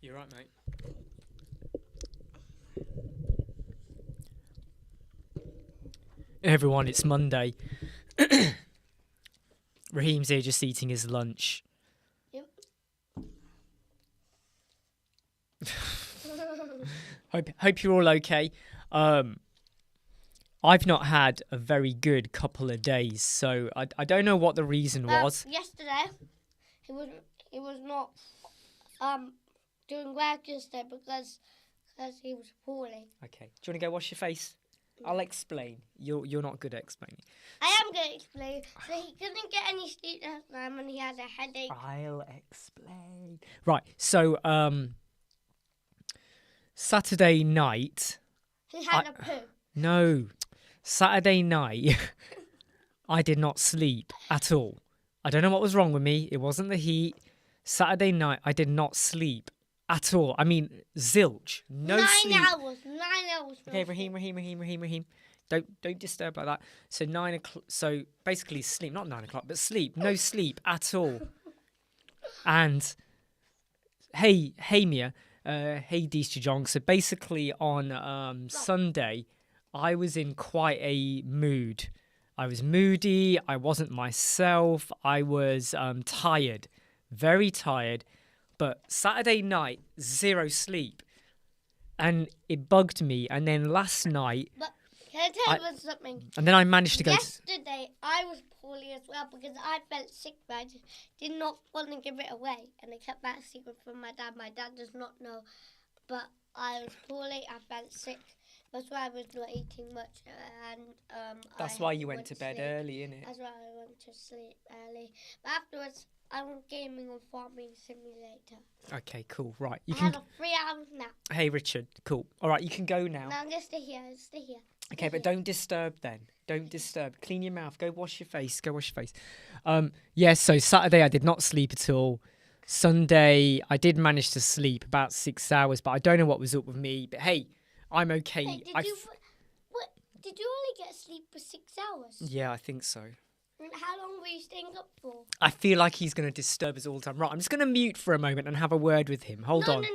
You're right, mate. Everyone, it's Monday. Raheem's here just eating his lunch. Yep. Hope you're all okay. I've not had a very good couple of days, so I don't know what the reason was. Yesterday, he was not doing well yesterday because he was poorly. Okay. Do you want to go wash your face? I'll explain. You're not good at explaining. I am going to explain. So he couldn't get any sleep last night and he has a headache. I'll explain. Right. So Saturday night. He had a poo. No. Saturday night, I did not sleep at all. I don't know what was wrong with me. It wasn't the heat. Saturday night, I did not sleep at all. I mean, zilch. No sleep. 9 hours. 9 hours. Okay, Raheem. Don't disturb like that. So 9 o'clock. So basically sleep, not 9 o'clock, but sleep. No sleep at all. And hey Mia, hey Deesjong. So basically on Sunday, I was in quite a mood. I was moody. I wasn't myself. I was tired, very tired. But Saturday night, zero sleep. And it bugged me. And then last night... But can I tell you something? And then I managed to go... Yesterday, I was poorly as well because I felt sick, but I just did not want to give it away. And I kept that secret from my dad. My dad does not know. But I was poorly. I felt sick. That's why I was not eating much. And that's why you went to bed early, innit? That's why I went to sleep early. But afterwards... I went gaming on Farming Simulator. Okay, cool. Right. I had a 3-hour nap. Hey, Richard. Cool. All right, you can go now. No, I'm just stay here. Okay, but don't disturb then. Don't disturb. Clean your mouth. Go wash your face. Yeah, so Saturday I did not sleep at all. Sunday I did manage to sleep about 6 hours, but I don't know what was up with me. But hey, I'm okay. Hey, did you only get sleep for 6 hours? Yeah, I think so. How long were you staying up for? I feel like he's going to disturb us all the time. Right, I'm just going to mute for a moment and have a word with him. Hold on. No.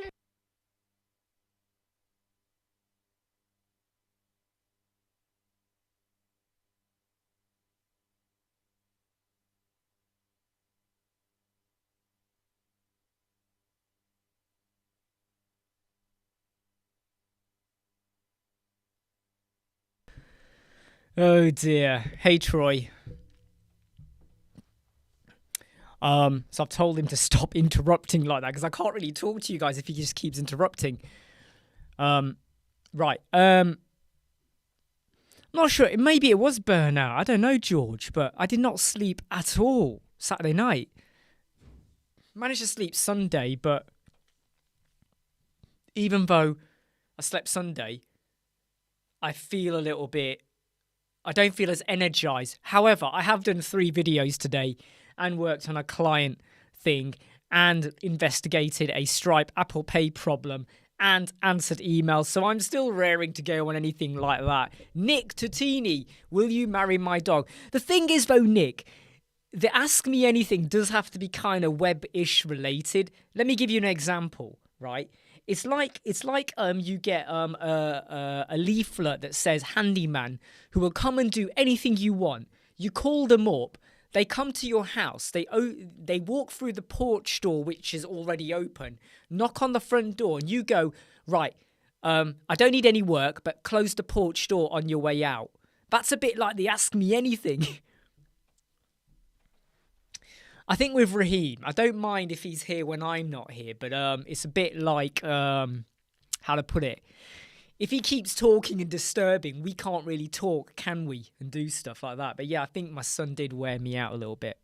Oh dear. Hey, Troy. So I've told him to stop interrupting like that because I can't really talk to you guys if he just keeps interrupting. Right. Not sure. Maybe it was burnout. I don't know, George, but I did not sleep at all Saturday night. Managed to sleep Sunday, but even though I slept Sunday, I feel a little bit... I don't feel as energized. However, I have done 3 videos today and worked on a client thing and investigated a Stripe Apple Pay problem and answered emails. So I'm still raring to go on anything like that. Nick Tutini, will you marry my dog? The thing is though, Nick, the Ask Me Anything does have to be kind of web-ish related. Let me give you an example, right? It's like you get a leaflet that says handyman who will come and do anything you want. You call them up. They come to your house, they walk through the porch door, which is already open, knock on the front door, and you go, right, I don't need any work, but close the porch door on your way out. That's a bit like the Ask Me Anything. I think with Raheem, I don't mind if he's here when I'm not here, but it's a bit like, how to put it? If he keeps talking and disturbing, we can't really talk, can we? And do stuff like that. But yeah, I think my son did wear me out a little bit.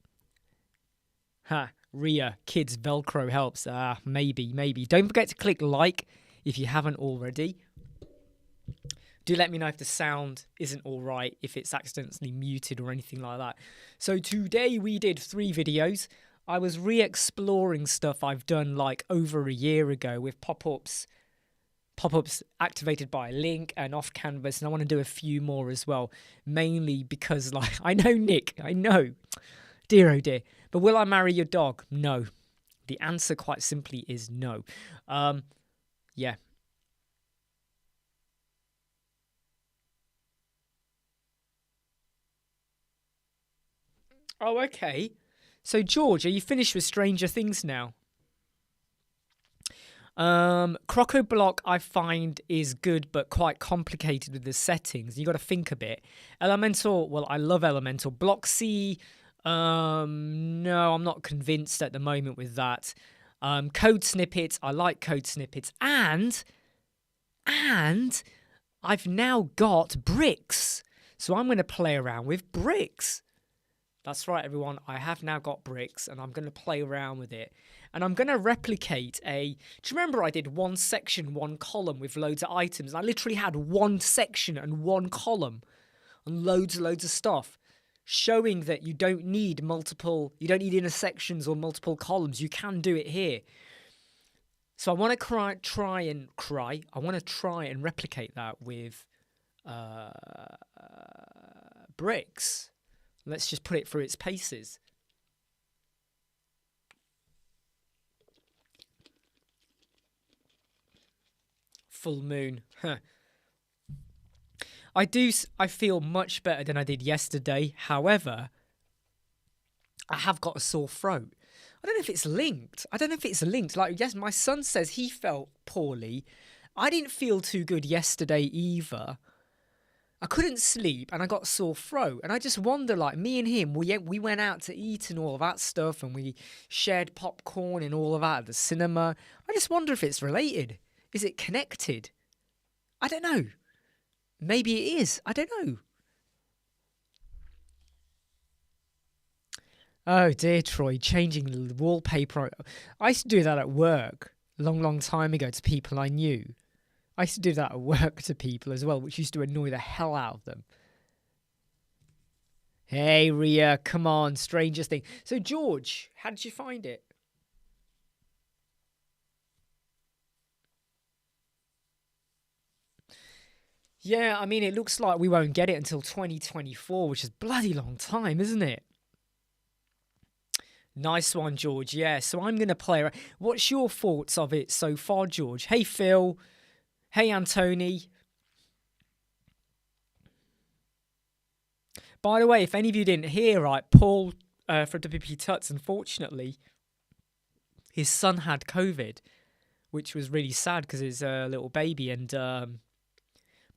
Ria, kids, Velcro helps. Maybe. Don't forget to click like if you haven't already. Do let me know if the sound isn't all right, if it's accidentally muted or anything like that. So today we did 3 videos. I was re-exploring stuff I've done like over a year ago with pop-ups activated by a link and off canvas, and I want to do a few more as well, mainly because, I know, Nick, I know, dear oh dear, but will I marry your dog? No. The answer quite simply is no. Yeah. Oh, okay. So, George, are you finished with Stranger Things now? Croco Block I find is good but quite complicated with the settings. You got to think a bit. Elementor, well, I love Elementor. Block C, no, I'm not convinced at the moment with that. Code snippets, I like code snippets, and I've now got bricks, so I'm going to play around with bricks. That's right, everyone. I have now got bricks, and I'm going to play around with it. And I'm going to replicate a... Do you remember I did one section, one column with loads of items? I literally had one section and one column and loads and loads of stuff, showing that you don't need multiple... You don't need intersections or multiple columns. You can do it here. So I want to try and replicate that with bricks. Let's just put it through its paces. Full moon. Huh. I feel much better than I did yesterday. However, I have got a sore throat. I don't know if it's linked. Like, yes, my son says he felt poorly. I didn't feel too good yesterday either. I couldn't sleep and I got a sore throat. And I just wonder, like, me and him, we went out to eat and all of that stuff, and we shared popcorn and all of that at the cinema. I just wonder if it's related. Is it connected? I don't know. Maybe it is. I don't know. Oh dear, Troy, changing the wallpaper. I used to do that at work a long time ago to people I knew. I used to do that at work to people as well, which used to annoy the hell out of them. Hey, Ria, come on, strangest thing. So, George, how did you find it? Yeah, I mean, it looks like we won't get it until 2024, which is a bloody long time, isn't it? Nice one, George. Yeah, so I'm going to play. What's your thoughts of it so far, George? Hey, Phil. Hey, Antony. By the way, if any of you didn't hear, right, Paul from WP Tuts, unfortunately, his son had COVID, which was really sad because he's a little baby, and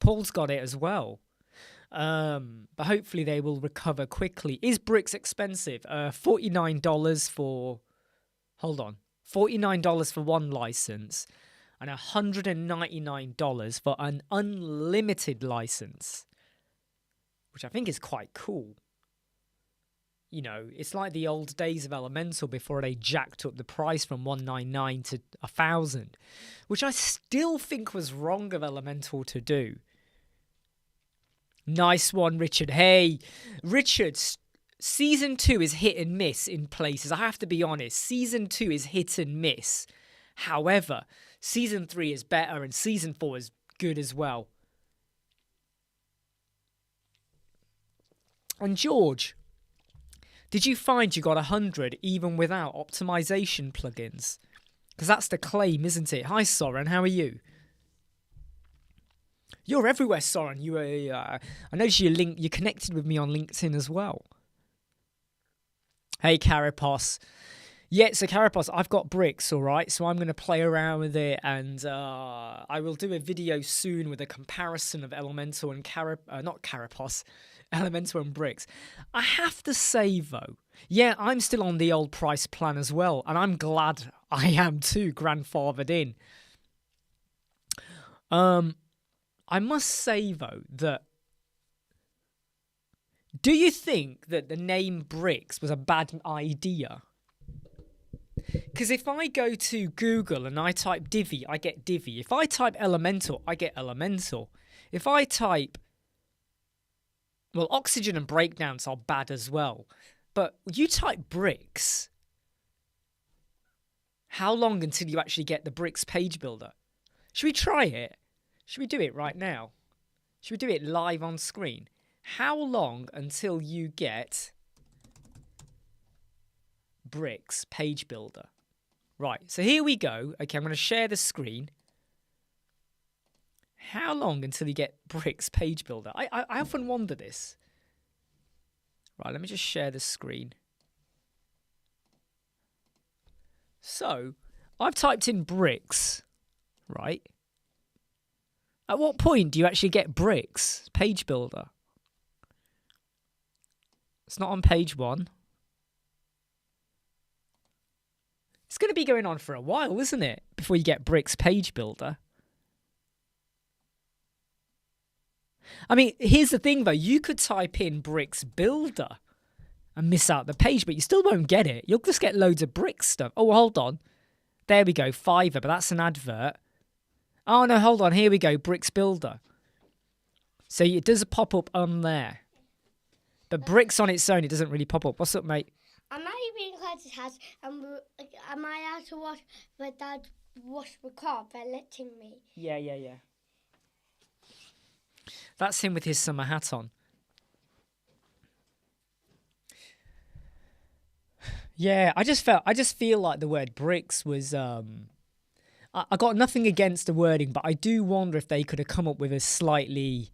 Paul's got it as well. But hopefully they will recover quickly. Is bricks expensive? $49 for... Hold on. $49 for one license and $199 for an unlimited license, which I think is quite cool. You know, it's like the old days of Elementor before they jacked up the price from $199 to $1,000, which I still think was wrong of Elementor to do. Nice one, Richard. Hey, Richard, Season 2 is hit and miss in places. I have to be honest. Season 2 is hit and miss. However, Season 3 is better and Season 4 is good as well. And George, did you find you got 100 even without optimization plugins? Because that's the claim, isn't it? Hi, Soren. How are you? You're everywhere, Soren. I noticed you connected with me on LinkedIn as well. Hey, Carapos. Yeah, so Carapos, I've got bricks, all right? So I'm going to play around with it, and I will do a video soon with a comparison of Elementor and Elementor and bricks. I have to say, though, yeah, I'm still on the old price plan as well, and I'm glad I am too, grandfathered in. I must say, though, that do you think that the name Bricks was a bad idea? Because if I go to Google and I type Divi, I get Divi. If I type Elementor, I get Elementor. If I type... Well, Oxygen and Breakdowns are bad as well. But you type Bricks... How long until you actually get the Bricks page builder? Should we try it? Should we do it right now? Should we do it live on screen? How long until you get Bricks page builder? Right, so here we go. Okay, I'm going to share the screen. How long until you get bricks page builder? I often wonder this. Right, let me just share the screen. So, I've typed in bricks, right? At what point do you actually get bricks page builder? It's not on page 1. It's going to be going on for a while, isn't it? Before you get bricks page builder. I mean, here's the thing though. You could type in bricks builder and miss out the page, but you still won't get it. You'll just get loads of bricks stuff. Oh, hold on. There we go. Fiverr, but that's an advert. Oh, no, hold on. Here we go. Bricks builder. So it does pop up on there. But bricks on its own, it doesn't really pop up. What's up, mate? Am I being close to house? Am I allowed to wash my dad wash the car by letting me? Yeah. That's him with his summer hat on. Yeah, I just feel like the word bricks was I got nothing against the wording, but I do wonder if they could have come up with a slightly,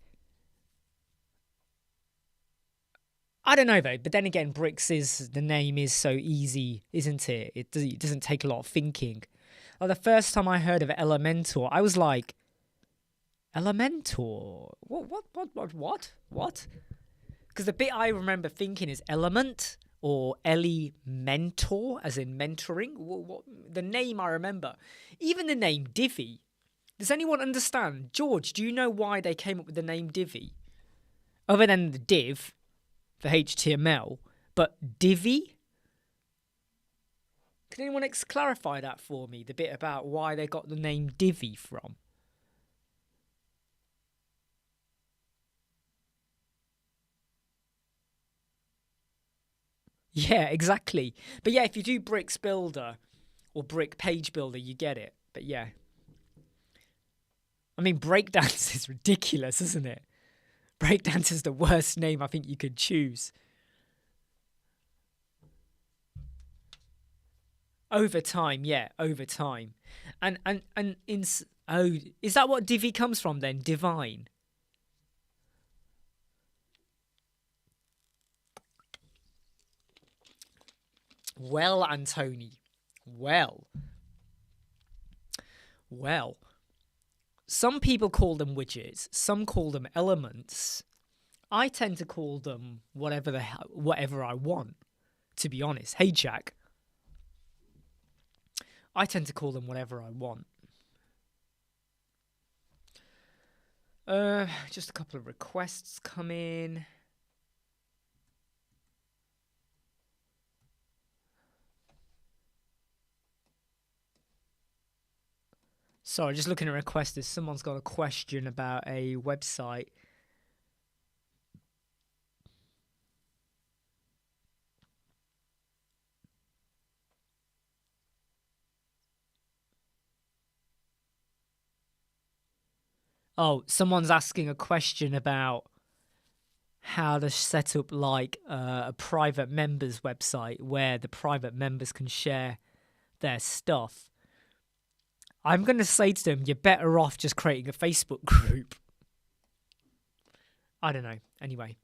I don't know though, but then again, bricks is, the name is so easy, isn't it? It doesn't take a lot of thinking. Like the first time I heard of Elementor, I was like, Elementor? What? Because the bit I remember thinking is element or Elementor, as in mentoring. What the name I remember. Even the name Divi. Does anyone understand? George, do you know why they came up with the name Divi? Other than the div, the HTML, but Divi? Can anyone clarify that for me? The bit about why they got the name Divi from? Yeah, exactly. But yeah, if you do bricks builder or brick page builder, you get it. But yeah. I mean, breakdance is ridiculous, isn't it? Breakdance is the worst name I think you could choose. Over time, yeah, over time. And is that what Divi comes from then? Divine. Well, Antony. Well. Some people call them widgets. Some call them elements. I tend to call them whatever I want, to be honest. Hey, Jack. I tend to call them whatever I want. Just a couple of requests come in. Sorry, just looking at requests. Someone's got a question about a website. Oh, someone's asking a question about how to set up like a private members website where the private members can share their stuff. I'm going to say to them, you're better off just creating a Facebook group. I don't know. Anyway.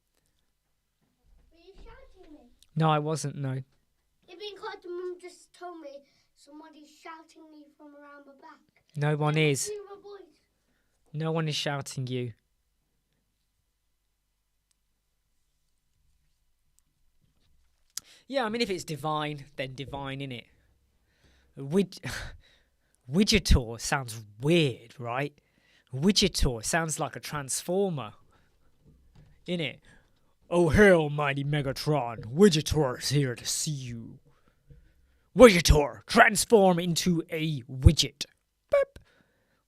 Were you shouting me? No, I wasn't, no. You've been called, Mum just told me somebody's shouting me from around the back. No one is. Hear my voice. No one is shouting you. Yeah, I mean, if it's divine, then divine, innit? Widgetor sounds weird, right? Widgetor sounds like a transformer, innit? Oh, hail, mighty Megatron. Widgetor is here to see you. Widgetor, transform into a widget. Boop.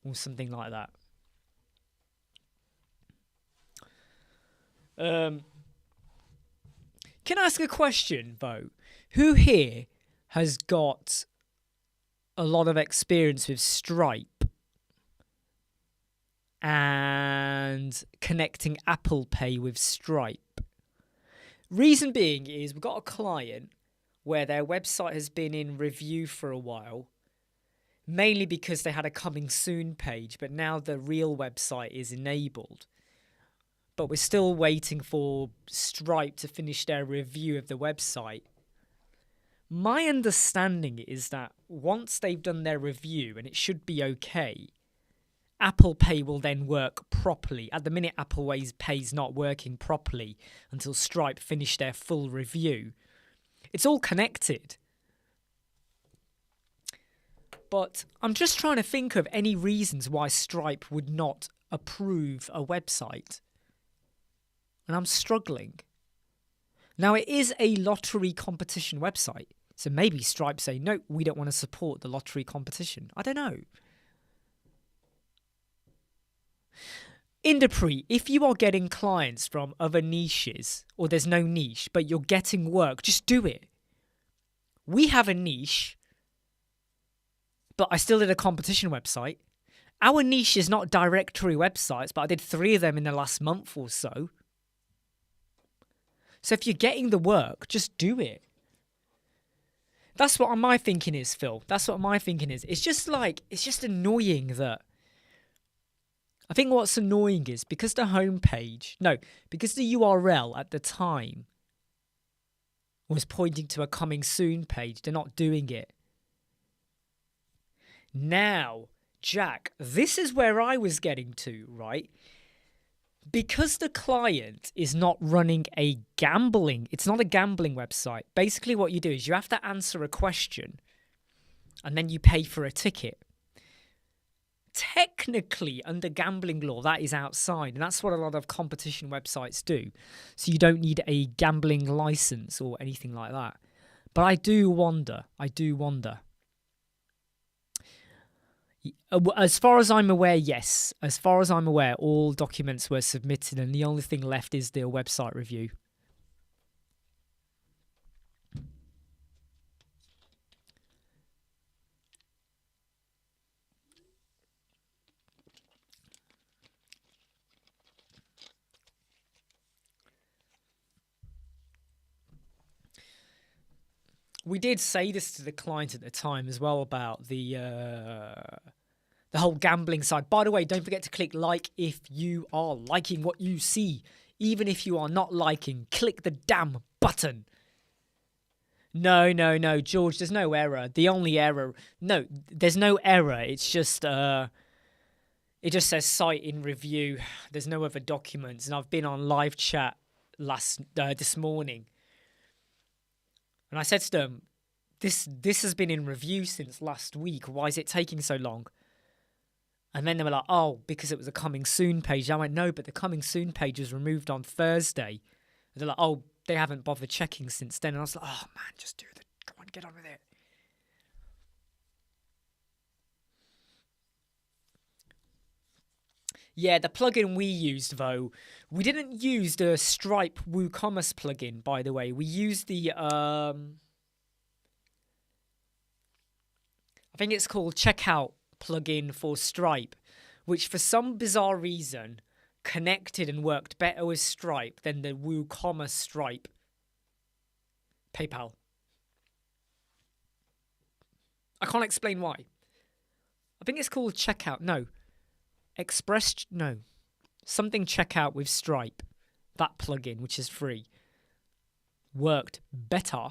Or something like that. Can I ask a question, though? Who here has got a lot of experience with Stripe and connecting Apple Pay with Stripe? Reason being is we've got a client where their website has been in review for a while mainly because they had a coming soon page, but now the real website is enabled. But we're still waiting for Stripe to finish their review of the website. My understanding is that once they've done their review, and it should be okay, Apple Pay will then work properly. At the minute, Apple Pay's not working properly until Stripe finish their full review. It's all connected. But I'm just trying to think of any reasons why Stripe would not approve a website. And I'm struggling. Now, it is a lottery competition website. So maybe Stripe say, no, we don't want to support the lottery competition. I don't know. Industry, if you are getting clients from other niches, or there's no niche, but you're getting work, just do it. We have a niche, but I still did a competition website. Our niche is not directory websites, but I did 3 of them in the last month or so. So if you're getting the work, just do it. That's what my thinking is, Phil. That's what my thinking is. It's just annoying that... I think what's annoying is because the URL at the time was pointing to a coming soon page, they're not doing it. Now, Jack, this is where I was getting to, right? Because the client is not running it's not a gambling website. Basically what you do is you have to answer a question and then you pay for a ticket. Technically, under gambling law, that is outside, and that's what a lot of competition websites do. So you don't need a gambling license or anything like that. But I do wonder. As far as I'm aware, yes. As far as I'm aware, all documents were submitted, and the only thing left is the website review. We did say this to the client at the time as well about the whole gambling side. By the way, don't forget to click like if you are liking what you see. Even if you are not liking, click the damn button. No, George, there's no error. The only error... No, there's no error. It's just... it just says site in review. There's no other documents. And I've been on live chat this morning. And I said to them, this has been in review since last week. Why is it taking so long? And then they were like, oh, because it was a coming soon page. I went, no, but the coming soon page was removed on Thursday. And they're like, oh, they haven't bothered checking since then. And I was like, oh, man, just do it. Come on, get on with it. Yeah, the plugin we used, though, we didn't use the Stripe WooCommerce plugin, by the way. We used the, I think it's called Checkout plugin for Stripe, which for some bizarre reason connected and worked better with Stripe than the WooCommerce Stripe PayPal. I can't explain why. I think it's called Checkout. Something checkout with Stripe. That plugin, which is free, worked better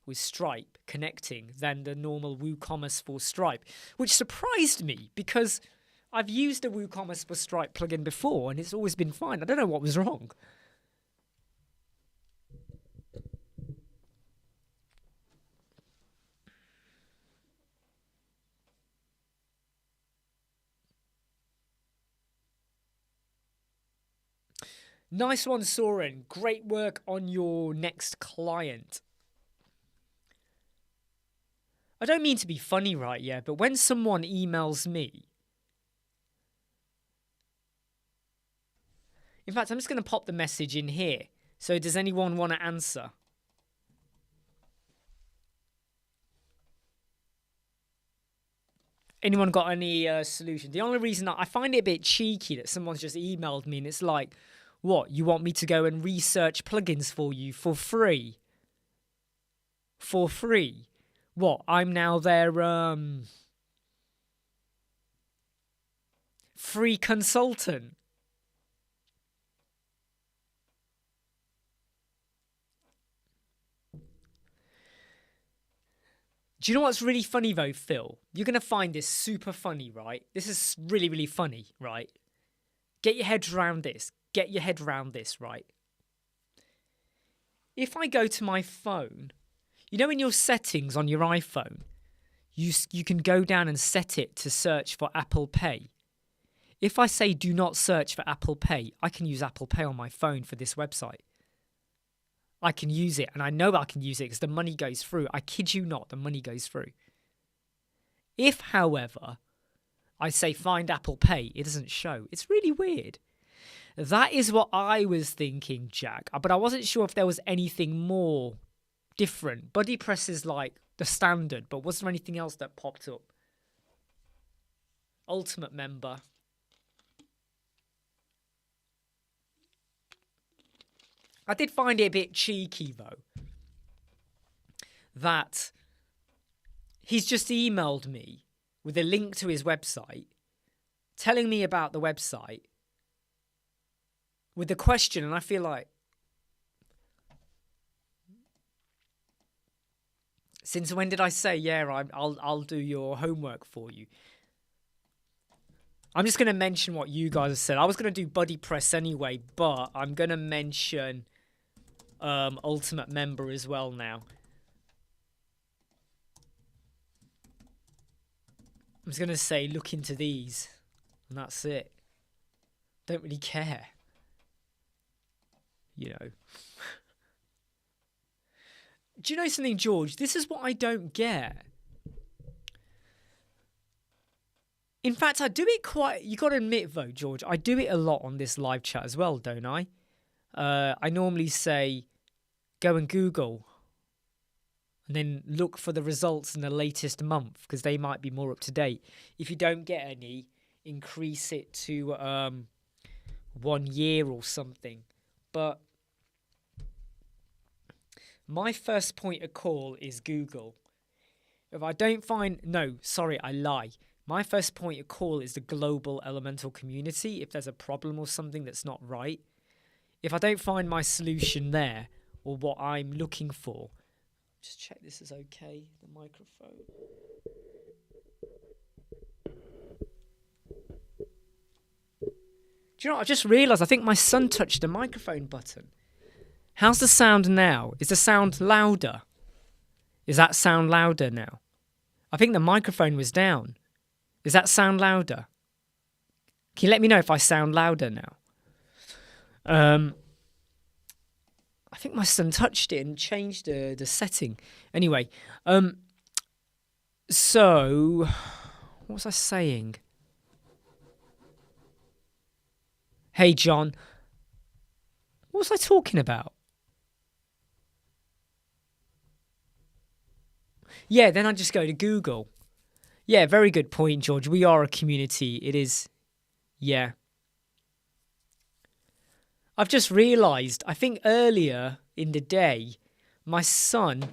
with Stripe connecting than the normal WooCommerce for Stripe, which surprised me because I've used the WooCommerce for Stripe plugin before and it's always been fine. I don't know what was wrong. Nice one, Soren. Great work on your next client. I don't mean to be funny right, yeah, but when someone emails me... In fact, I'm just going to pop the message in here. So does anyone want to answer? Anyone got any solution? The only reason I find it a bit cheeky that someone's just emailed me and it's like... What, you want me to go and research plugins for you for free? For free? What, I'm now their, free consultant. Do you know what's really funny though, Phil? You're going to find this super funny, right? This is really, really funny, right? Get your head around this. Get your head around this, right? If I go to my phone, you know in your settings on your iPhone, you can go down and set it to search for Apple Pay. If I say do not search for Apple Pay, I can use Apple Pay on my phone for this website. I can use it, and I know I can use it because the money goes through. I kid you not, the money goes through. If, however, I say find Apple Pay, it doesn't show. It's really weird. That is what I was thinking, Jack, but I wasn't sure if there was anything more different. Buddy Press is like the standard, but was there anything else that popped up? Ultimate member. I did find it a bit cheeky, though, that he's just emailed me with a link to his website, telling me about the website, with the question, and I feel like, since when did I say, yeah, I'll do your homework for you? I'm just going to mention what you guys have said. I was going to do Buddy Press anyway, but I'm going to mention Ultimate Member as well now. I'm just going to say look into these, and that's it. Don't really care. You know. Do you know something, George? This is what I don't get. In fact, I do it quite... You got to admit, though, George, I do it a lot on this live chat as well, don't I? I normally say, go and Google, and then look for the results in the latest month, because they might be more up to date. If you don't get any, increase it to 1 year or something. But my first point of call is Google. If I don't find... No, sorry, I lie. My first point of call is the global elemental community if there's a problem or something that's not right. If I don't find my solution there or what I'm looking for, just check this is okay, the microphone. Do you know what? I just realised I think my son touched the microphone button. How's the sound now? Is the sound louder? Is that sound louder now? I think the microphone was down. Does that sound louder? Can you let me know if I sound louder now? I think my son touched it and changed the setting. Anyway, so what was I saying? Hey, John. What was I talking about? Yeah, then I just go to Google. Yeah, very good point, George. We are a community. It is, yeah. I've just realised, I think earlier in the day, my son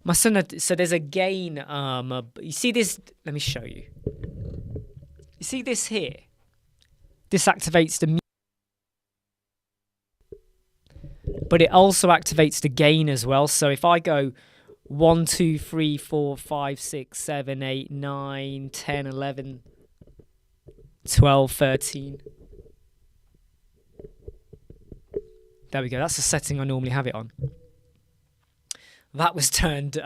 had, so there's a gain, you see this, let me show you. You see this here? This activates the but it also activates the gain as well. So if I go 1, 2, 3, 4, 5, 6, 7, 8, 9, 10, 11, 12, 13. There we go. That's the setting I normally have it on. That was turned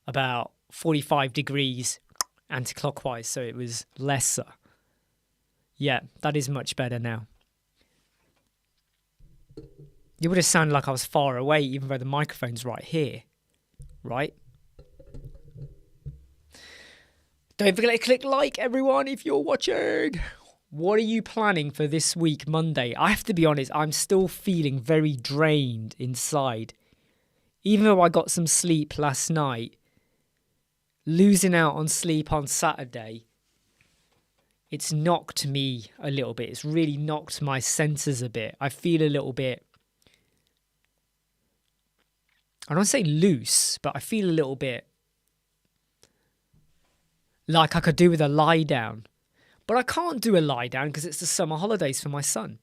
about 45 degrees anti-clockwise, so it was lesser. Yeah, that is much better now. It would have sounded like I was far away, even though the microphone's right here. Right? Don't forget to click like, everyone, if you're watching. What are you planning for this week, Monday? I have to be honest, I'm still feeling very drained inside. Even though I got some sleep last night, losing out on sleep on Saturday, it's knocked me a little bit. It's really knocked my senses a bit. I feel a little bit, I don't want to say loose, but I feel a little bit like I could do with a lie down. But I can't do a lie down because it's the summer holidays for my son.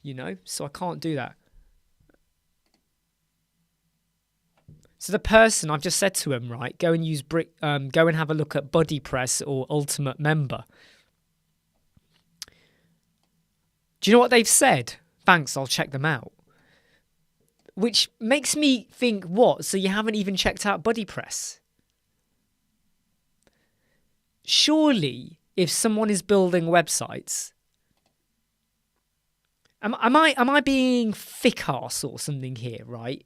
You know, so I can't do that. So the person, I've just said to him, right, go and go and have a look at Buddy Press or Ultimate Member. Do you know what they've said? Thanks, I'll check them out. Which makes me think, what? So you haven't even checked out Buddy Press? Surely, if someone is building websites, am I being thick arse or something here, right?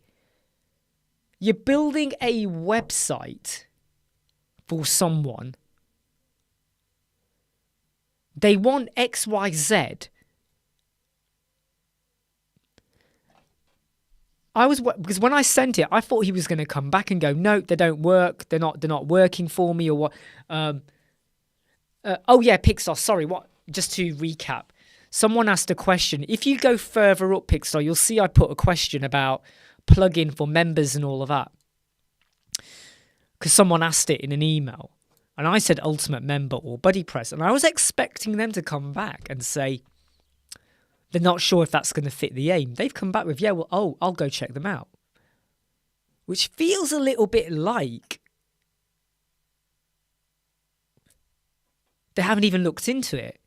You're building a website for someone. They want XYZ. Because when I sent it, I thought he was going to come back and go, no, they don't work. They're not working for me or what. Oh yeah, Pixar. Sorry, what? Just to recap, someone asked a question. If you go further up, Pixar, you'll see I put a question about plugin for members and all of that. Because someone asked it in an email, and I said Ultimate Member or Buddy Press, and I was expecting them to come back and say they're not sure if that's going to fit the aim. They've come back with, yeah, well, I'll go check them out. Which feels a little bit like they haven't even looked into it.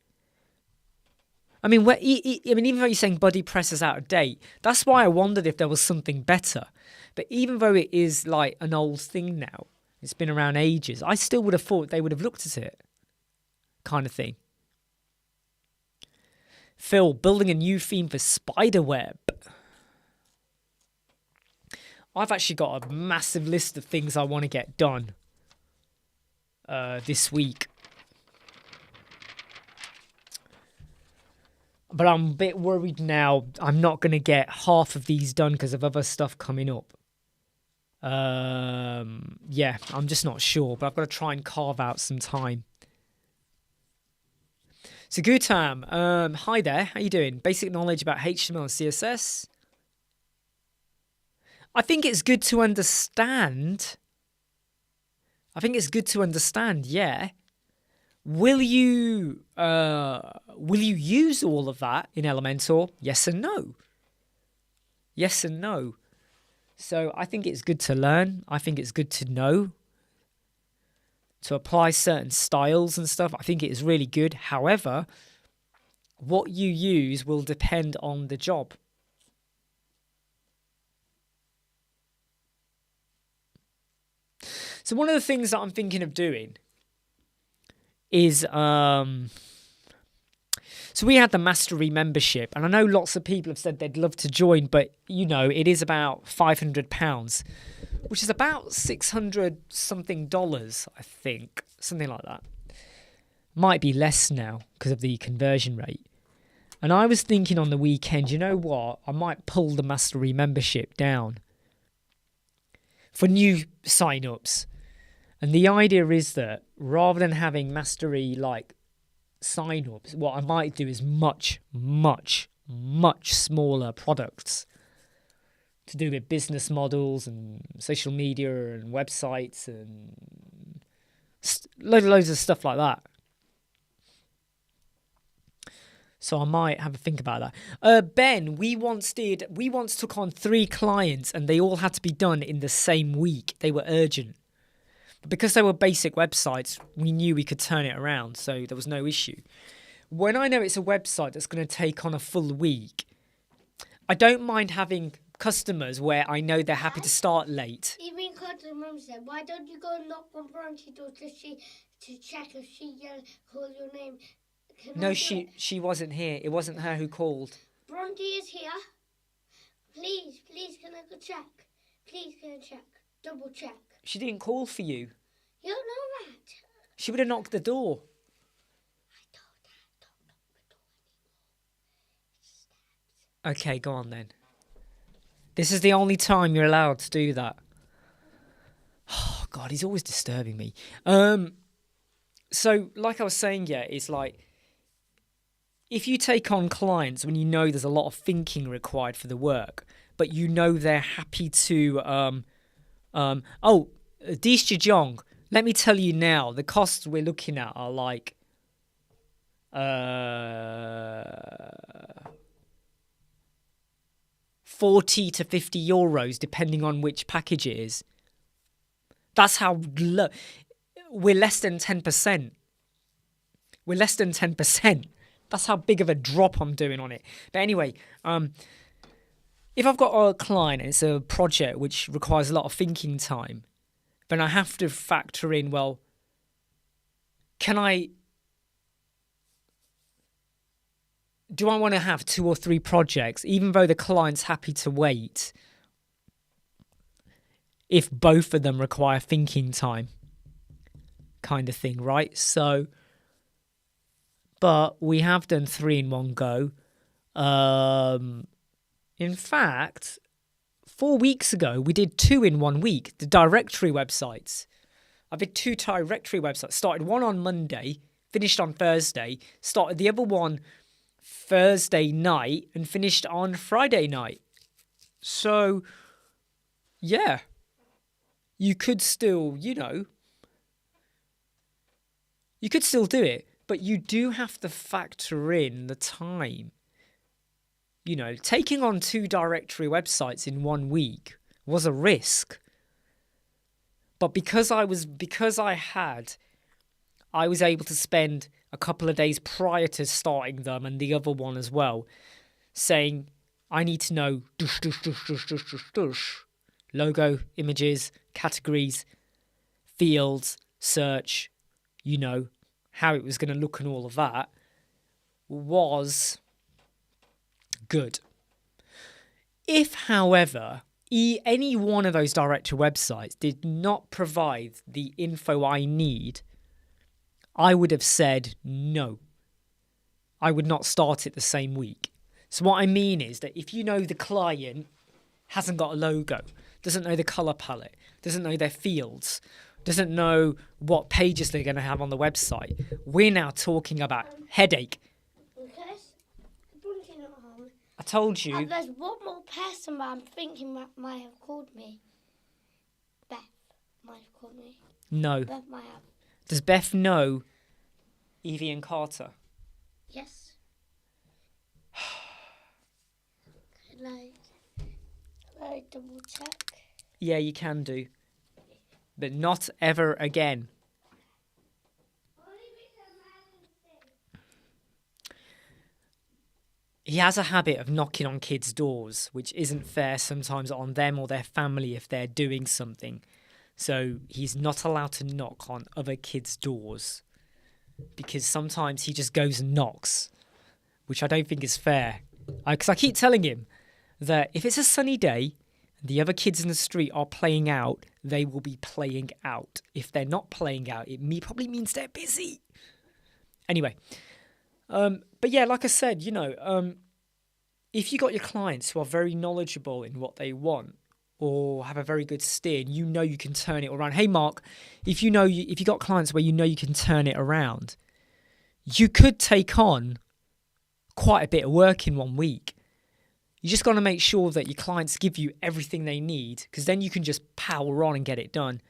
I mean, even though you're saying Buddy Press is out of date, that's why I wondered if there was something better. But even though it is like an old thing now, it's been around ages, I still would have thought they would have looked at it, kind of thing. Phil, building a new theme for Spiderweb. I've actually got a massive list of things I want to get done this week. But I'm a bit worried now. I'm not going to get half of these done because of other stuff coming up. Yeah, I'm just not sure. But I've got to try and carve out some time. So Gutam, hi there. How you doing? Basic knowledge about HTML and CSS. I think it's good to understand. Yeah. Will you use all of that in Elementor? Yes and no. Yes and no. So I think it's good to learn. I think it's good to know. To apply certain styles and stuff. I think it is really good. However, what you use will depend on the job. So one of the things that I'm thinking of doing is so we had the Mastery membership, and I know lots of people have said they'd love to join, but you know, it is about £500, which is about $600 something, I think, something like that. Might be less now because of the conversion rate. And I was thinking on the weekend, you know what, I might pull the Mastery membership down for new sign-ups. And the idea is that rather than having Mastery like sign-ups, what I might do is much, much, much smaller products to do with business models and social media and websites and loads of stuff like that. So I might have a think about that. Ben, we once took on 3 clients and they all had to be done in the same week. They were urgent. But because they were basic websites, we knew we could turn it around, so there was no issue. When I know it's a website that's going to take on a full week, I don't mind having customers where I know they're happy to start late. Even because the mum said, why don't you go knock on Bronte's door to check if she call your name? No, she wasn't here. It wasn't her who called. Bronte is here. Please, can I go check? Please, can I check? Double check. She didn't call for you. You don't know that. She would have knocked the door. I told her, don't knock the door anymore. Okay, go on then. This is the only time you're allowed to do that. Oh, God, he's always disturbing me. So, like I was saying, yeah, it's like, if you take on clients when you know there's a lot of thinking required for the work, but you know they're happy to... Dees Jong, let me tell you now, the costs we're looking at are like 40 to 50 euros, depending on which package it is. That's how low. We're less than 10%. We're less than 10%. That's how big of a drop I'm doing on it. But anyway, if I've got a client and it's a project which requires a lot of thinking time, then I have to factor in, well, do I want to have 2 or 3 projects, even though the client's happy to wait, if both of them require thinking time, kind of thing, right? So, but we have done 3 in one go. In fact, 4 weeks ago, we did 2 in 1 week, the directory websites. I did 2 directory websites. Started one on Monday, finished on Thursday, started the other one Thursday night, and finished on Friday night. So, yeah, you could still, you could still do it, but you do have to factor in the time. Taking on 2 directory websites in 1 week was a risk. But because I was able to spend a couple of days prior to starting them, and the other one as well, saying, I need to know logo, images, categories, fields, search, how it was going to look and all of that, was good. If, however, any one of those directory websites did not provide the info I need, I would have said no. I would not start it the same week. So what I mean is that if the client hasn't got a logo, doesn't know the color palette, doesn't know their fields, doesn't know what pages they're going to have on the website, we're now talking about headache. I told you. There's one more person that I'm thinking that might have called me. Beth might have called me. No. Beth might have. Does Beth know Evie and Carter? Yes. Can I double check? Yeah, you can do. But not ever again. He has a habit of knocking on kids' doors, which isn't fair sometimes on them or their family if they're doing something. So he's not allowed to knock on other kids' doors because sometimes he just goes and knocks, which I don't think is fair. Because I keep telling him that if it's a sunny day, the other kids in the street are playing out, they will be playing out. If they're not playing out, it probably means they're busy. Anyway, but yeah, like I said, if you got your clients who are very knowledgeable in what they want or have a very good steer, and you can turn it around. Hey, Mark, if you got clients where you can turn it around, you could take on quite a bit of work in 1 week. You just got to make sure that your clients give you everything they need, because then you can just power on and get it done.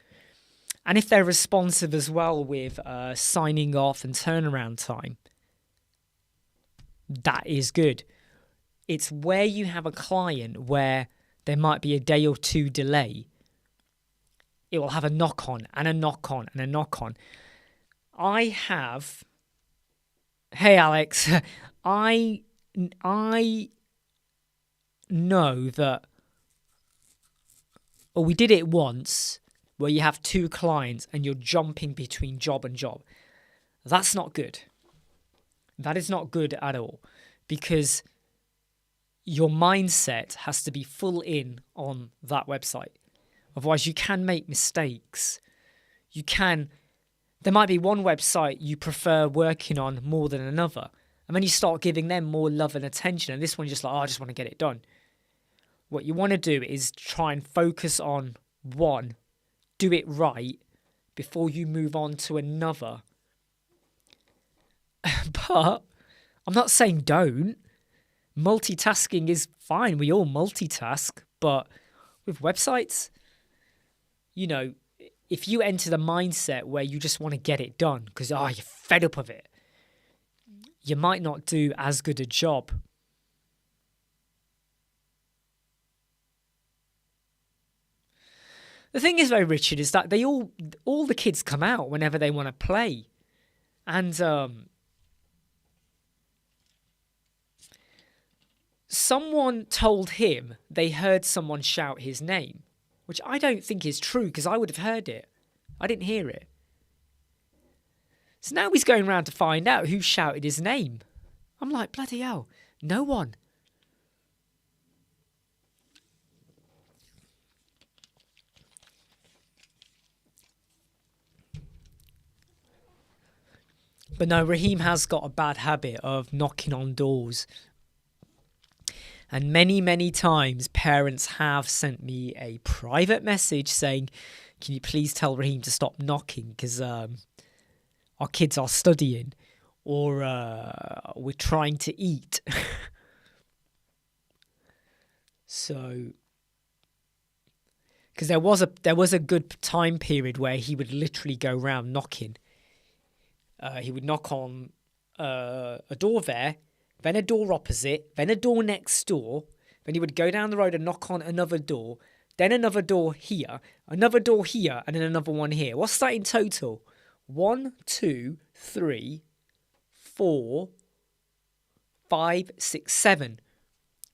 And if they're responsive as well with signing off and turnaround time, that is good. It's where you have a client where there might be a day or 2 delay. It will have a knock on and a knock on and a knock on. Hey Alex, I know that, or we did it once where you have 2 clients and you're jumping between job and job. That's not good. That is not good at all, because your mindset has to be full in on that website. Otherwise, you can make mistakes. There might be one website you prefer working on more than another, and then you start giving them more love and attention, and this one you're just like, I just want to get it done. What you want to do is try and focus on one, do it right, before you move on to another. But I'm not saying don't. Multitasking is fine. We all multitask. But with websites, if you enter the mindset where you just want to get it done because you're fed up of it, you might not do as good a job. The thing is, though, Richard, is that all the kids come out whenever they want to play. And someone told him they heard someone shout his name, which I don't think is true because I would have heard it. I didn't hear it. So now he's going around to find out who shouted his name. I'm like, bloody hell, no one. But no, Raheem has got a bad habit of knocking on doors. And many, many times parents have sent me a private message saying, can you please tell Raheem to stop knocking because our kids are studying or we're trying to eat. So, because there was a good time period where he would literally go around knocking. He would knock on a door there, then a door opposite, then a door next door. Then he would go down the road and knock on another door, then another door here, and then another one here. What's that in total? 1, 2, 3, 4, 5, 6, 7.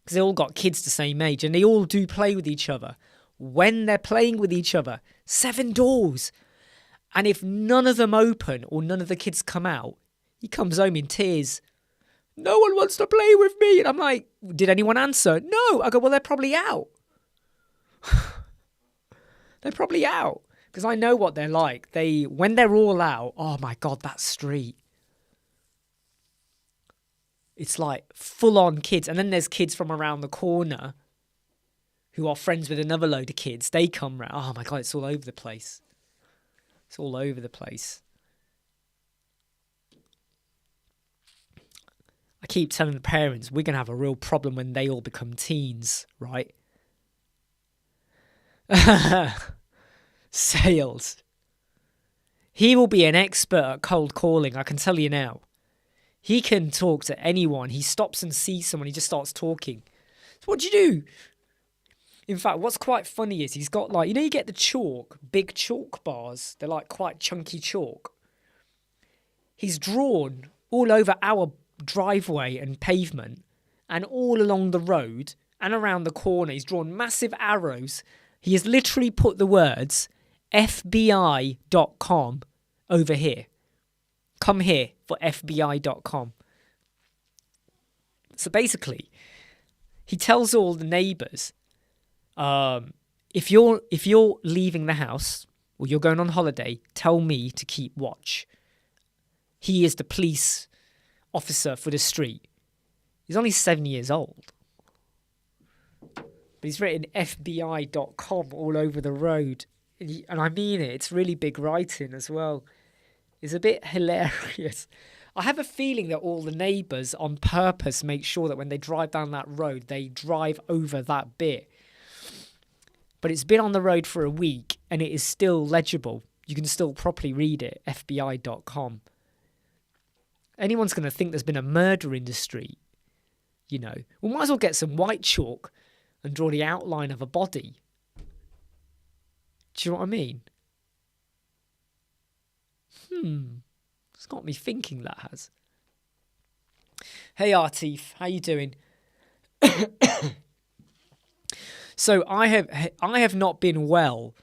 Because they all got kids the same age, and they all do play with each other. When they're playing with each other, 7 doors. And if none of them open or none of the kids come out, he comes home in tears. No one wants to play with me. And I'm like, did anyone answer? No. I go, well, they're probably out. They're probably out. Because I know what they're like. When they're all out, oh my God, that street. It's like full on kids. And then there's kids from around the corner who are friends with another load of kids. They come round. Oh my God, it's all over the place. It's all over the place. I keep telling the parents we're going to have a real problem when they all become teens, right? Sales. He will be an expert at cold calling, I can tell you now. He can talk to anyone. He stops and sees someone, he just starts talking. So what do you do? In fact, what's quite funny is he's got like, you get the chalk, big chalk bars. They're like quite chunky chalk. He's drawn all over our driveway and pavement and all along the road and around the corner. He's drawn massive arrows. He has literally put the words FBI.com over here. Come here for FBI.com. So basically, he tells all the neighbours, if you're leaving the house or you're going on holiday, tell me to keep watch. He is the police officer for the street. He's only 7 years old. But he's written FBI.com all over the road. And I mean it, it's really big writing as well. It's a bit hilarious. I have a feeling that all the neighbours on purpose make sure that when they drive down that road, they drive over that bit. But it's been on the road for a week and it is still legible. You can still properly read it, FBI.com. Anyone's going to think there's been a murder in the street, We might as well get some white chalk and draw the outline of a body. Do you know what I mean? It's got me thinking, that has. Hey, Artif, how you doing? So I have not been well.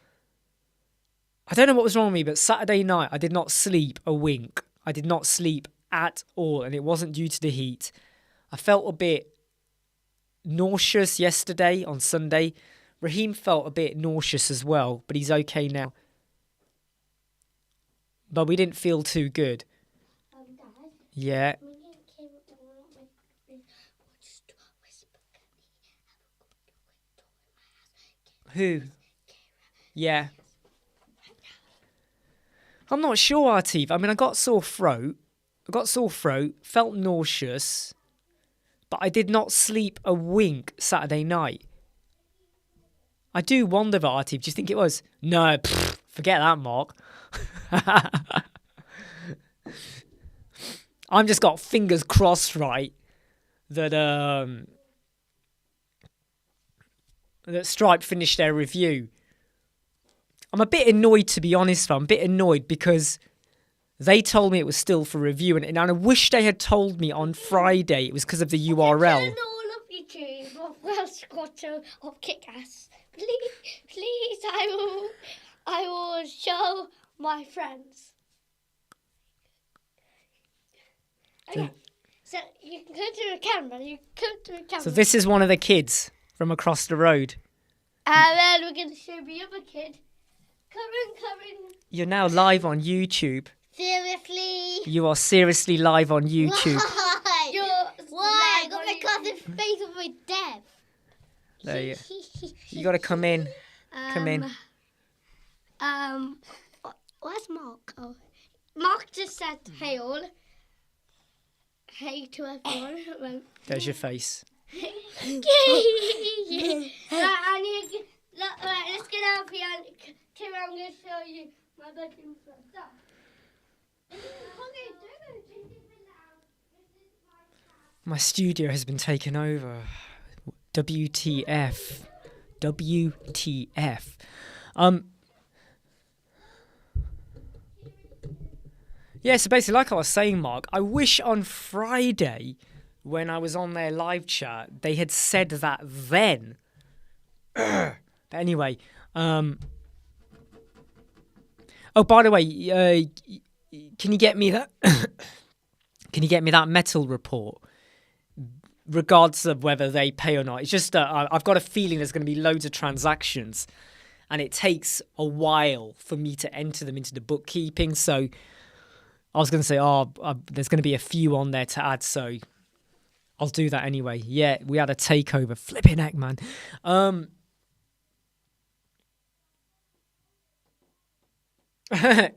I don't know what was wrong with me, but Saturday night I did not sleep a wink. I did not sleep at all, and it wasn't due to the heat. I felt a bit nauseous yesterday on Sunday. Raheem felt a bit nauseous as well, but he's okay now. But we didn't feel too good. Dad, yeah. Who? Yeah. I'm not sure, Artif. I mean, I got sore throat, felt nauseous, but I did not sleep a wink Saturday night. I do wonder, Artif, do you think it was? No, Forget that, Mark. I'm just got fingers crossed, right, that that Stripe finished their review. I'm a bit annoyed, to be honest. I'm a bit annoyed because they told me it was still for review, and I wish they had told me on Friday it was because of the URL. Turn all of YouTube of Welsh Squadron of Kick-Ass. Please, I will show my friends. Okay, so you can go to the camera. So this is one of the kids from across the road. And then we're going to show the other kid. Come. You're now live on YouTube. Seriously? You are seriously live on YouTube. Why? I got my cousin's face on my death. There you got to come in. Come in. Where's Mark? Oh, Mark just said hey all. Hey to everyone. There's your face. Let's get out here. Tim, I'm going to show you my bedroom first. My studio has been taken over. WTF. Yeah, so basically, like I was saying, Mark, I wish on Friday, when I was on their live chat, they had said that then. But anyway, oh, by the way, can you get me that? Can you get me that metal report? Regardless of whether they pay or not. It's just I've got a feeling there's going to be loads of transactions, and it takes a while for me to enter them into the bookkeeping. So I was going to say, there's going to be a few on there to add, so I'll do that anyway. Yeah, we had a takeover. Flipping heck, man.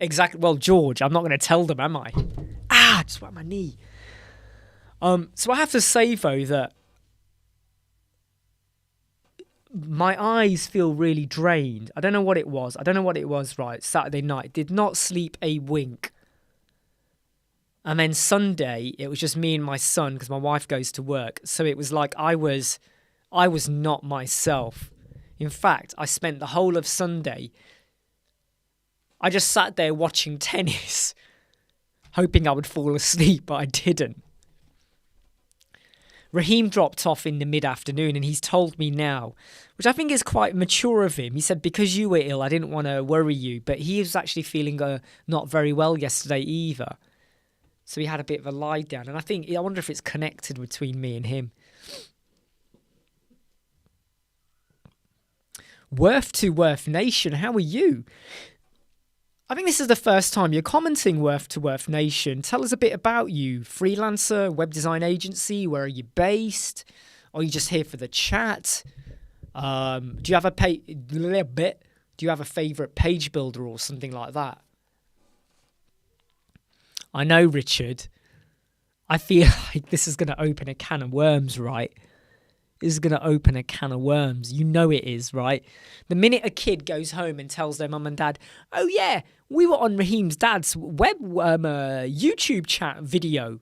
Exactly. Well, George, I'm not going to tell them, am I? Just whacked my knee. So I have to say, though, that my eyes feel really drained. I don't know what it was. Right, Saturday night. Did not sleep a wink. And then Sunday, it was just me and my son because my wife goes to work. So it was like I was not myself. In fact, I spent the whole of Sunday, I just sat there watching tennis, hoping I would fall asleep, but I didn't. Raheem dropped off in the mid-afternoon, and he's told me now, which I think is quite mature of him. He said, because you were ill, I didn't want to worry you, but he was actually feeling not very well yesterday either. So he had a bit of a lie down, and I wonder if it's connected between me and him. Worth to Worth Nation, how are you? I think this is the first time you're commenting, Worth to Worth Nation. Tell us a bit about you. Freelancer, web design agency, where are you based? Or are you just here for the chat? Do you have a favourite page builder or something like that? I know, Richard. I feel like this is going to open a can of worms, right? This is going to open a can of worms. You know it is, right? The minute a kid goes home and tells their mum and dad, oh yeah, we were on Raheem's dad's web YouTube chat video.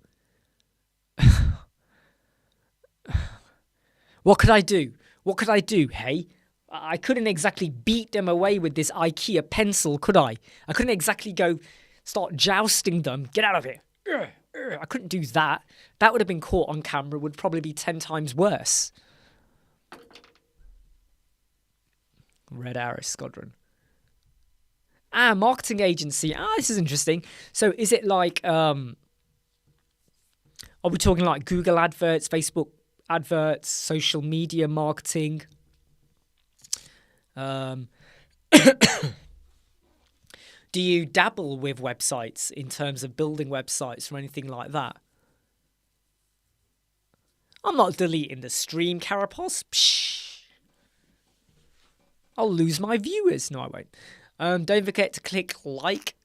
What could I do? Hey? I couldn't exactly beat them away with this IKEA pencil, could I? I couldn't exactly go start jousting them. Get out of here. I couldn't do that. That would have been caught on camera, would probably be 10 times worse. Red Arrow Squadron. Marketing agency. This is interesting. So is it like, are we talking like Google adverts, Facebook adverts, social media marketing? Do you dabble with websites in terms of building websites or anything like that? I'm not deleting the stream, Carapos. Psh. I'll lose my viewers. No, I won't. Don't forget to click like.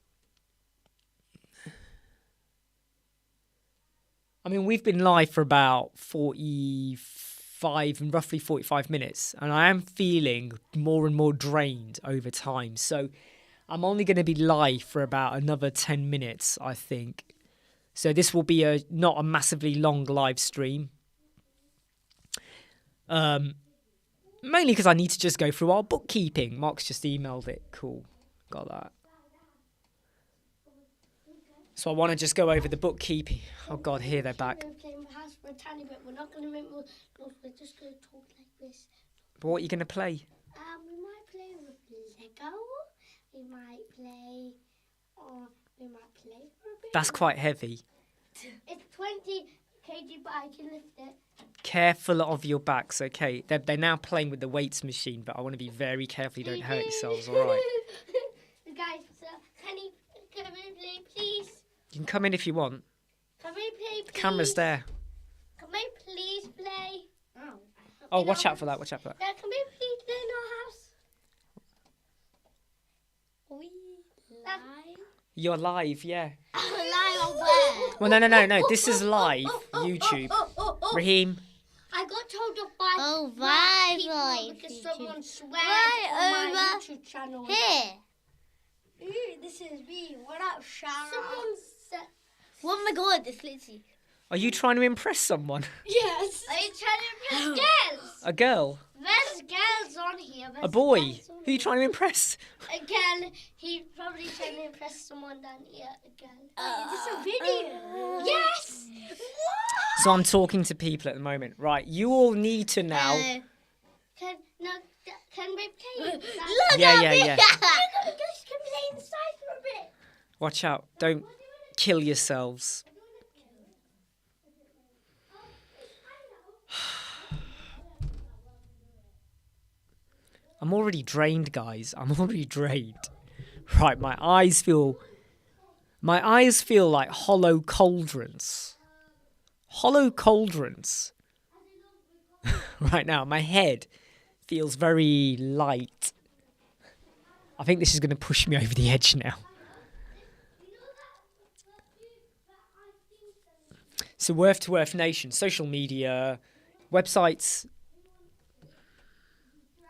I mean, we've been live for about roughly 45 minutes, and I am feeling more and more drained over time. So I'm only going to be live for about another 10 minutes, I think. So this will be not a massively long live stream. Mainly because I need to just go through our bookkeeping. Mark's just emailed it. Cool. Got that. So I want to just go over the bookkeeping. Oh, God, here they're back. We're playing house for a tiny bit. We're not going to make more noise. We're just going to talk like this. But what are you going to play? We might play with Lego. We might play for a bit. That's quite heavy. It's 20 kg, but I can lift it. Careful of your backs, okay? They're now playing with the weights machine, but I want to be very careful you don't hurt yourselves, all right? Guys, can you come and play, please? You can come in if you want. Can we play, please? The camera's there. Can we please play? Oh, watch out for that, watch out for that. Yeah, can we please play in our house? We live? You're live, yeah. Live on where? Well, no. This is live, YouTube. Raheem. I got told off by Bye, because someone swears on my YouTube channel. Here. This is me. What up, Sharon? Someone said... Oh my god, it's literally. Are you trying to impress someone? Yes. Are you trying to impress girls? A girl? There's girls on here. A boy? Who are you trying to impress? Again, he's probably trying to impress someone down here again. Is this a video? Yes! What? So I'm talking to people at the moment. Right, you all need to now... Can we play inside? Yeah. You guys can play inside for a bit. Watch out. Don't kill yourselves. I'm already drained, guys. I'm already drained. Right, my eyes feel like hollow cauldrons. Hollow cauldrons. Right now, my head feels very light. I think this is going to push me over the edge now. So Worth to Earth Nation, social media, websites.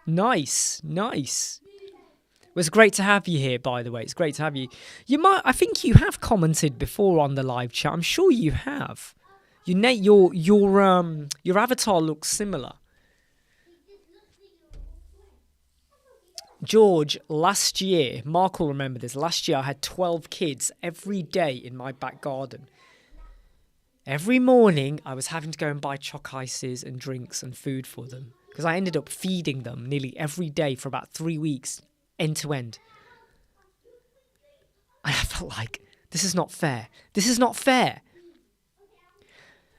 Nice. Well, it's great to have you here, by the way. It's great to have you. I think you have commented before on the live chat. I'm sure you have. Your avatar looks similar. George, last year, Mark will remember this, last year I had 12 kids every day in my back garden. Every morning I was having to go and buy choc ices and drinks and food for them because I ended up feeding them nearly every day for about 3 weeks, end to end. And I felt like, this is not fair. This is not fair.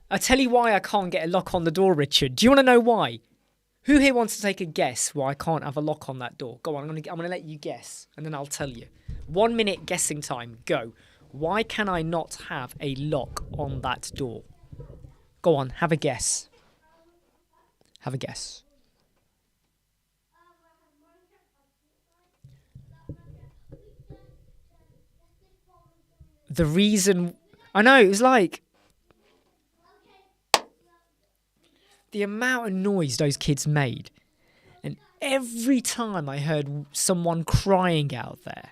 I'll tell you why I can't get a lock on the door, Richard. Do you want to know why? Who here wants to take a guess why I can't have a lock on that door? Go on, I'm gonna let you guess, and then I'll tell you. 1 minute guessing time, go. Why can I not have a lock on that door? Go on, have a guess. Have a guess. The reason... I know, it was like... The amount of noise those kids made. And every time I heard someone crying out there,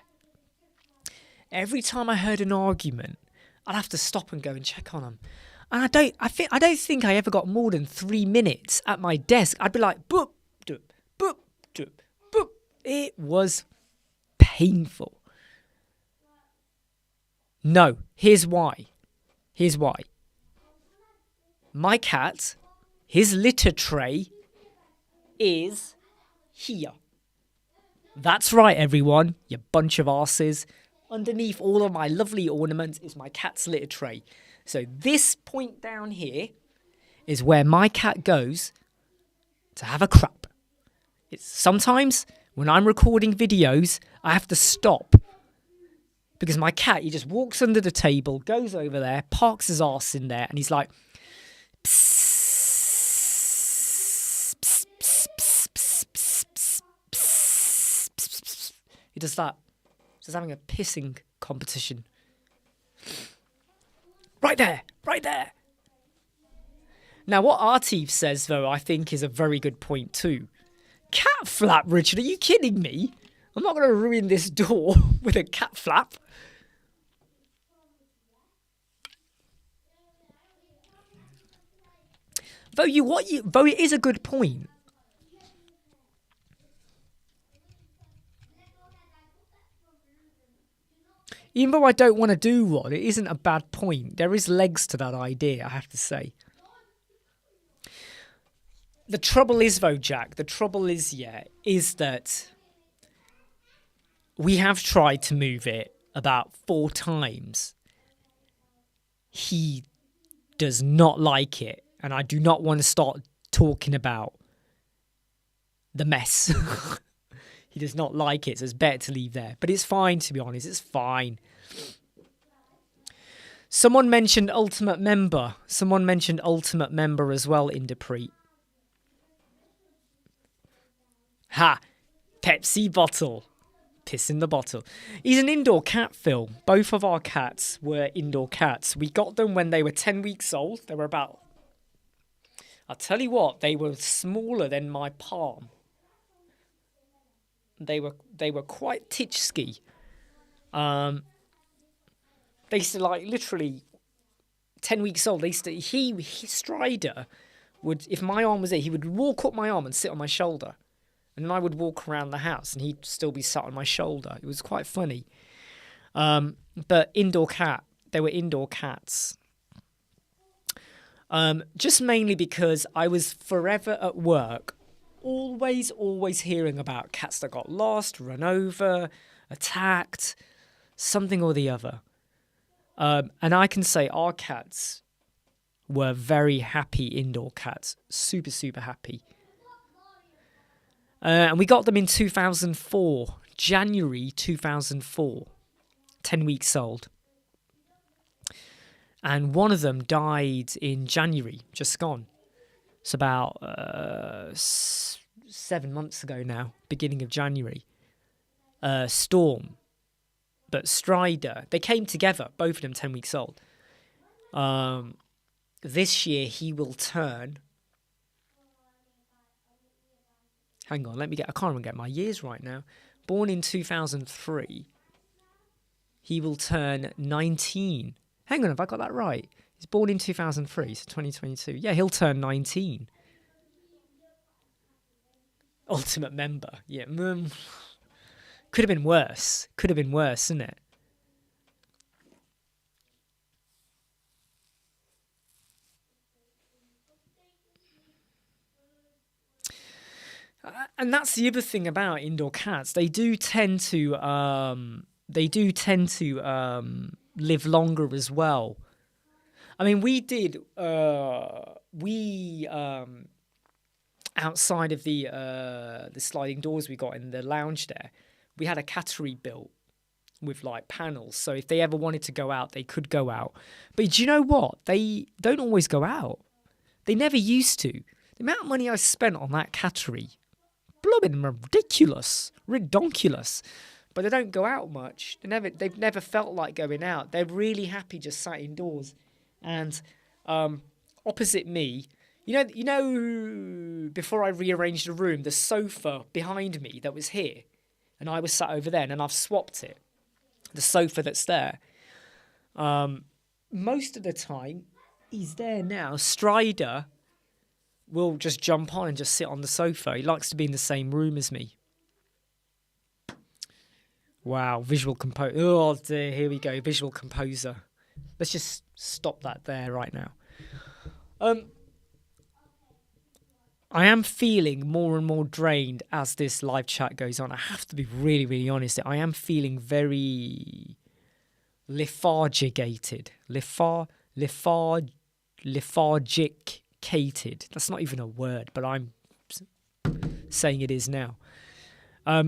every time I heard an argument, I'd have to stop and go and check on them. And I don't think I ever got more than 3 minutes at my desk. I'd be like, boop, doop, boop, doop, boop. It was painful. No, here's why. My cat... His litter tray is here. That's right, everyone, you bunch of arses. Underneath all of my lovely ornaments is my cat's litter tray. So this point down here is where my cat goes to have a crap. Sometimes when I'm recording videos, I have to stop. Because my cat, he just walks under the table, goes over there, parks his arse in there, and he's like... Psst. He does that. He's having a pissing competition. Right there. Now, what Artif says, though, I think is a very good point, too. Cat flap, Richard, are you kidding me? I'm not going to ruin this door with a cat flap. Though it is a good point. Even though I don't want to do one, it isn't a bad point. There is legs to that idea, I have to say. The trouble is, though, Jack, is that we have tried to move it about 4 times. He does not like it, and I do not want to start talking about the mess. He does not like it, so it's better to leave there. But it's fine, to be honest. It's fine. Someone mentioned Ultimate Member. As well in Dupree. Ha! Pepsi bottle. Piss in the bottle. He's an indoor cat, Phil. Both of our cats were indoor cats. We got them when they were 10 weeks old. They were about... I'll tell you what, they were smaller than my palm. They were quite titchsky. They used to, like, literally 10 weeks old. They used to, Strider would, if my arm was there, he would walk up my arm and sit on my shoulder, and then I would walk around the house and he'd still be sat on my shoulder. It was quite funny. But they were indoor cats. Just mainly because I was forever at work, always hearing about cats that got lost, run over, attacked, something or the other. And I can say our cats were very happy indoor cats. Super, super happy. And we got them in 2004. January 2004. 10 weeks old. And one of them died in January, just gone. It's about 7 months ago now, beginning of January. Storm. But Strider, they came together, both of them 10 weeks old. This year he will turn... Hang on, I can't even get my years right now. Born in 2003. He will turn 19. Hang on, have I got that right? He's born in 2003, so 2022. Yeah, he'll turn 19. Ultimate Member. Yeah. Could have been worse. Isn't it? And that's the other thing about indoor cats. They do tend to live longer as well. I mean, outside of the sliding doors we got in the lounge there, we had a cattery built with like panels. So if they ever wanted to go out, they could go out. But do you know what? They don't always go out. They never used to. The amount of money I spent on that cattery, blooming ridiculous. But they don't go out much. They've never felt like going out. They're really happy just sat indoors. And opposite me, you know, before I rearranged the room, the sofa behind me that was here, and I was sat over there, and I've swapped it. The sofa that's there. Most of the time, he's there now. Strider will just jump on and just sit on the sofa. He likes to be in the same room as me. Wow, visual composer. Oh dear, here we go, visual composer. Let's just stop that there right now. I am feeling more and more drained as this live chat goes on. I have to be really, really honest. I am feeling very lethargicated. Lethargicated. That's not even a word, but I'm saying it is now.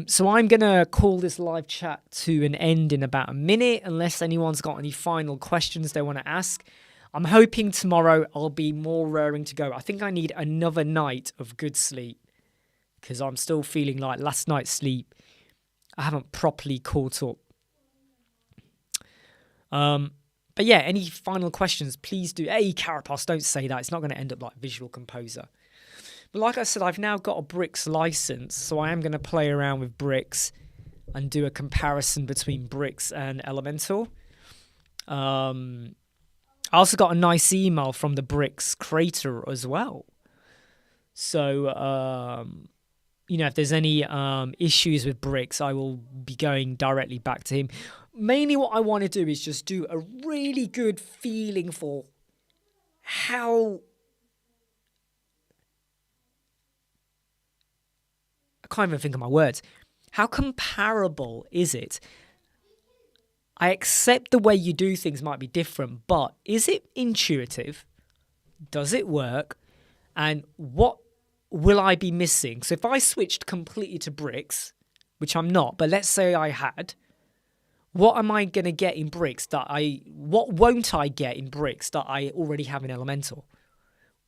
So I'm going to call this live chat to an end in about a minute, unless anyone's got any final questions they want to ask. I'm hoping tomorrow I'll be more raring to go. I think I need another night of good sleep, because I'm still feeling like last night's sleep, I haven't properly caught up. But yeah, any final questions, please do. Hey, Carapace, don't say that. It's not going to end up like Visual Composer. But like I said, I've now got a Bricks license, so I am going to play around with Bricks. and do a comparison between bricks and Elementor. I also got a nice email from the bricks creator as well. So, if there's any issues with bricks, I will be going directly back to him. Mainly what I want to do is just do a really good feeling for how... I can't even think of my words. How comparable is it? I accept the way you do things might be different, but is it intuitive? Does it work? And what will I be missing? So if I switched completely to bricks, which I'm not, but let's say I had, what am I going to get in bricks what won't I get in bricks that I already have in Elementor?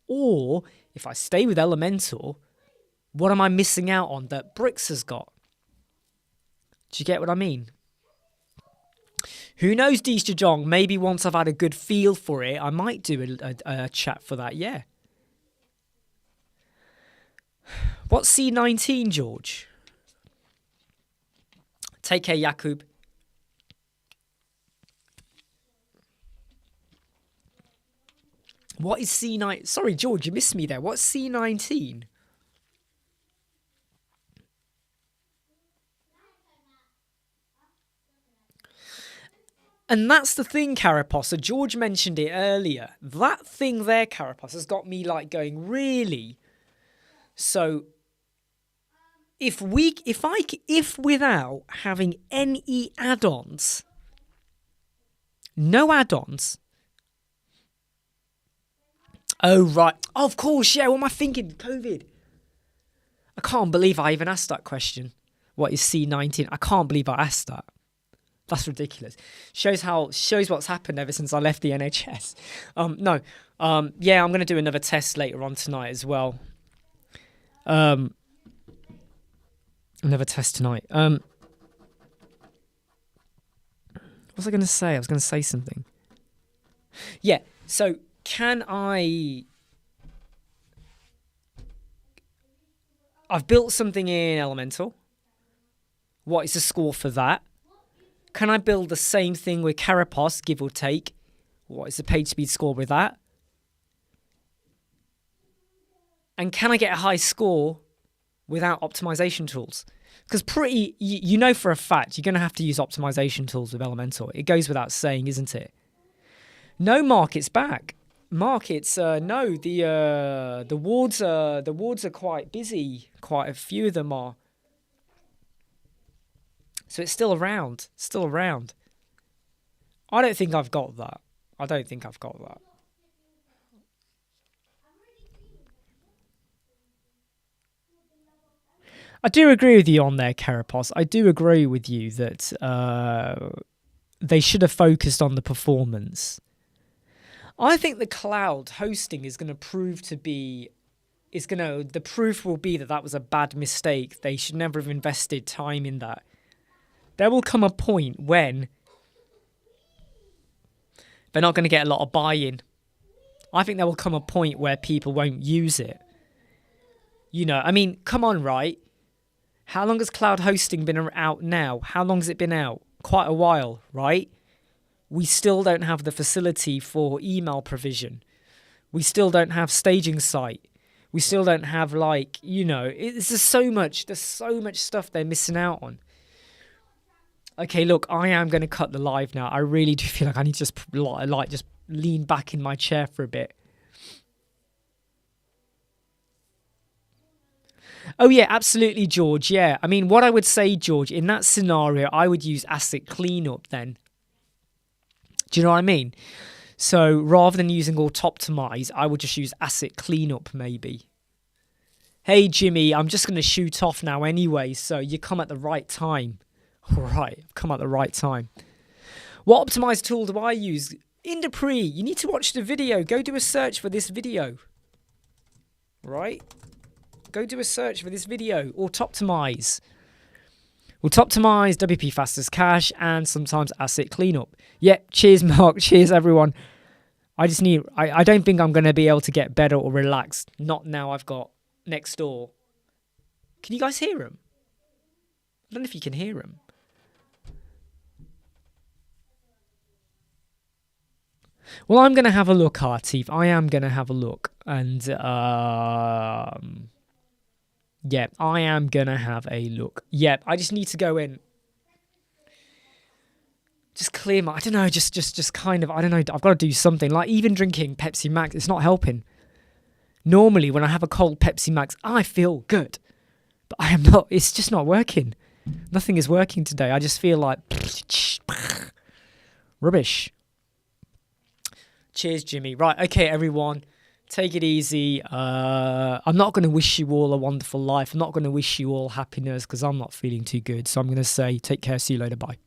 Or if I stay with Elementor, what am I missing out on that bricks has got? Do you get what I mean? Who knows, Jong? Maybe once I've had a good feel for it, I might do a chat for that, yeah. What's C19, George? Take care, Yakub. What is C9? Sorry, George, you missed me there. What's C19? And that's the thing, Carapace. So George mentioned it earlier. That thing there, Carapace, has got me like going, really? So if without having any add-ons, no add-ons. Oh, right. Oh, of course, yeah. What am I thinking? COVID. I can't believe I even asked that question. What is C19? I can't believe I asked that. That's ridiculous. Shows what's happened ever since I left the NHS. Yeah, I'm going to do another test later on tonight as well. Another test tonight. What was I going to say? I was going to say something. Yeah, so I've built something in Elemental. What is the score for that? Can I build the same thing with Carapace, give or take? What is the page speed score with that? And can I get a high score without optimization tools? Because you know for a fact, you're going to have to use optimization tools with Elementor. It goes without saying, isn't it? No, Mark, it's back. Mark, it's no. The wards are quite busy. Quite a few of them are. So it's still around. I don't think I've got that. I do agree with you on there, Carapace. I do agree with you that they should have focused on the performance. I think the cloud hosting is going to prove to be... the proof will be that was a bad mistake. They should never have invested time in that. There will come a point when they're not going to get a lot of buy-in. I think there will come a point where people won't use it. I mean, come on, right? How long has cloud hosting been out now? How long has it been out? Quite a while, right? We still don't have the facility for email provision. We still don't have staging site. We still don't have there's so much stuff they're missing out on. Okay, look, I am going to cut the live now. I really do feel like I need to just lean back in my chair for a bit. Oh, yeah, absolutely, George. Yeah, I mean, what I would say, George, in that scenario, I would use asset cleanup then. Do you know what I mean? So rather than using auto-optimize, I would just use asset cleanup maybe. Hey, Jimmy, I'm just going to shoot off now anyway, so you come at the right time. All right, I've come at the right time. What optimize tool do I use? Indapre, you need to watch the video. Go do a search for this video. Right? Go do a search for this video. Auto-optimize. Auto-optimize, WP fastest cache, and sometimes asset cleanup. Yep, cheers, Mark. Cheers, everyone. I don't think I'm going to be able to get better or relaxed. Not now I've got next door. Can you guys hear him? I don't know if you can hear him. Well, I'm going to have a look, Artif. I am going to have a look. And, yeah, I am going to have a look. Yeah, I just need to go in. Just clear my, I don't know, just kind of, I don't know, I've got to do something. Like, even drinking Pepsi Max, it's not helping. Normally, when I have a cold Pepsi Max, I feel good. But I am not, it's just not working. Nothing is working today. I just feel like rubbish. Cheers, Jimmy. Right, okay, everyone. Take it easy. I'm not going to wish you all a wonderful life. I'm not going to wish you all happiness because I'm not feeling too good. So I'm going to say take care. See you later. Bye.